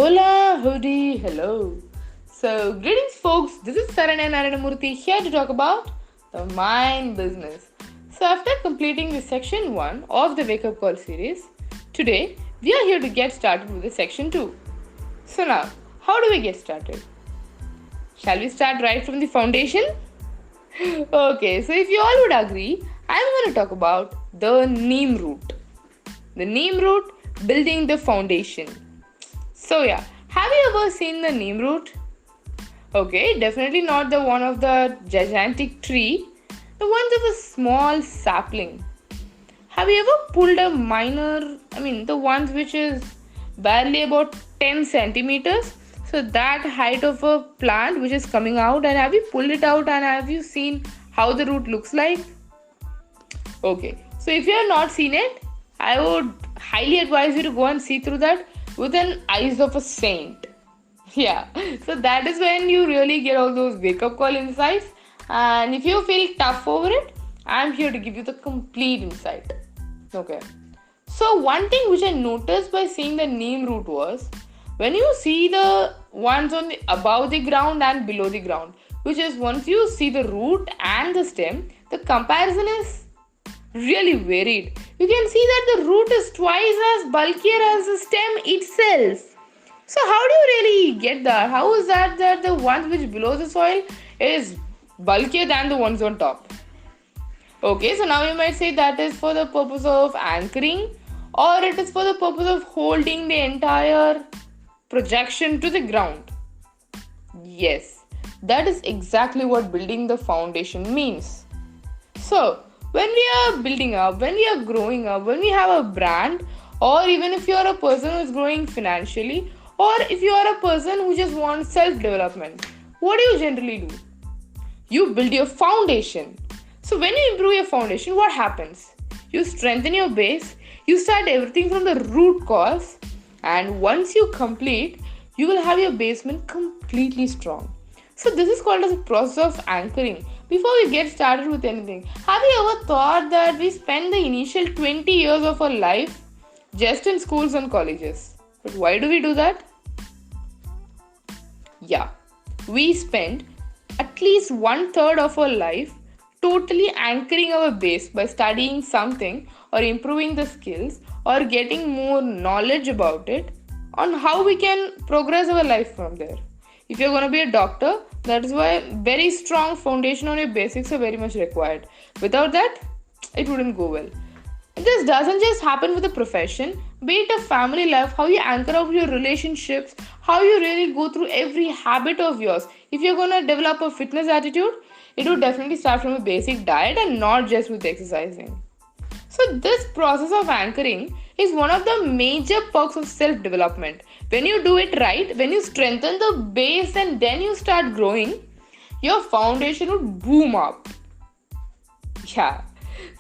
Hola, howdy, hello. So, greetings, folks. This is Saranya Narayanamurthy here to talk about the mind business. So, after completing the section 1 of the Wake Up Call series, today we are here to get started with the section 2. So, now, how do we get started? Shall we start right from the foundation? Okay, so if you all would agree, I'm going to talk about the Neem route. The Neem route, building the foundation. So yeah, have you ever seen the neem root? Okay, definitely not the one of the gigantic tree, the ones of a small sapling. Have you ever pulled the ones which is barely about 10 centimeters? So that height of a plant which is coming out, and have you pulled it out and have you seen how the root looks like? Okay, so if you have not seen it, I would highly advise you to go and see through that with an eyes of a saint. Yeah, so that is when you really get all those wake up call insights. And if you feel tough over it, I'm here to give you the complete insight. Okay, so one thing which I noticed by seeing the neem root was when you see the ones on the above the ground and below the ground, which is once you see the root and the stem, the comparison is really varied. You can see that the root is twice as bulkier as the stem itself. So how do you really get that? How is that the ones which below the soil is bulkier than the ones on top? Okay, so now you might say that is for the purpose of anchoring, or it is for the purpose of holding the entire projection to the ground. Yes, that is exactly what building the foundation means. So, when we are building up, when we are growing up, when we have a brand, or even if you are a person who is growing financially, or if you are a person who just wants self-development, what do you generally do? You build your foundation. So when you improve your foundation, what happens? You strengthen your base, you start everything from the root cause, and once you complete, you will have your basement completely strong. So this is called as a process of anchoring. Before we get started with anything, have you ever thought that we spend the initial 20 years of our life just in schools and colleges? But why do we do that? Yeah, we spend at least 1/3 of our life totally anchoring our base by studying something or improving the skills or getting more knowledge about it on how we can progress our life from there. If you're going to be a doctor, that is why very strong foundation on your basics are very much required. Without that, it wouldn't go well. This doesn't just happen with a profession, be it a family life, how you anchor up your relationships, how you really go through every habit of yours. If you're going to develop a fitness attitude, it would definitely start from a basic diet and not just with exercising. So this process of anchoring is one of the major perks of self-development. When you do it right, when you strengthen the base and then you start growing, your foundation would boom up. Yeah.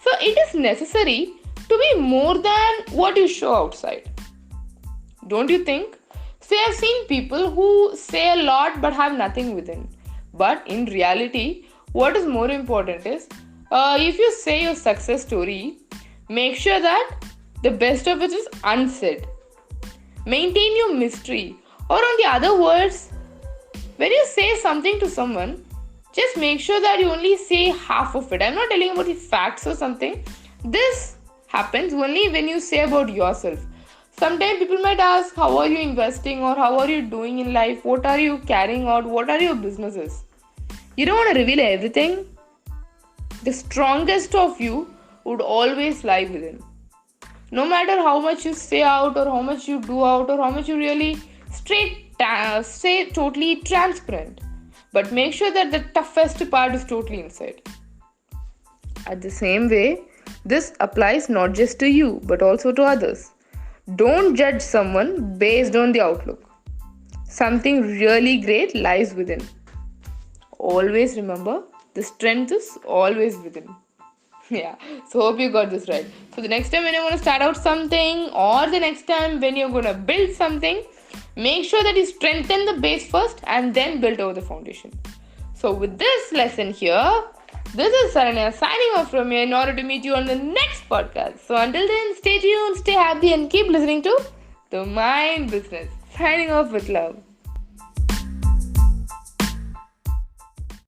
So it is necessary to be more than what you show outside. Don't you think? So I've seen people who say a lot but have nothing within. But in reality, what is more important is if you say your success story, make sure that the best of it is unsaid. Maintain your mystery. Or on the other words, when you say something to someone, just make sure that you only say half of it. I'm not telling about the facts or something. This happens only when you say about yourself. Sometimes people might ask, how are you investing or how are you doing in life? What are you carrying out? What are your businesses? You don't want to reveal everything. The strongest of you would always lie within. No matter how much you say out or how much you do out or how much you really stay totally transparent. But make sure that the toughest part is totally inside. At the same way, this applies not just to you but also to others. Don't judge someone based on the outlook. Something really great lies within. Always remember, the strength is always within. Yeah, so hope you got this right. So the next time when you're going to start out something or the next time when you're going to build something, make sure that you strengthen the base first and then build over the foundation. So with this lesson here, this is Saranya signing off from here in order to meet you on the next podcast. So until then, stay tuned, stay happy and keep listening to the mind business. Signing off with love.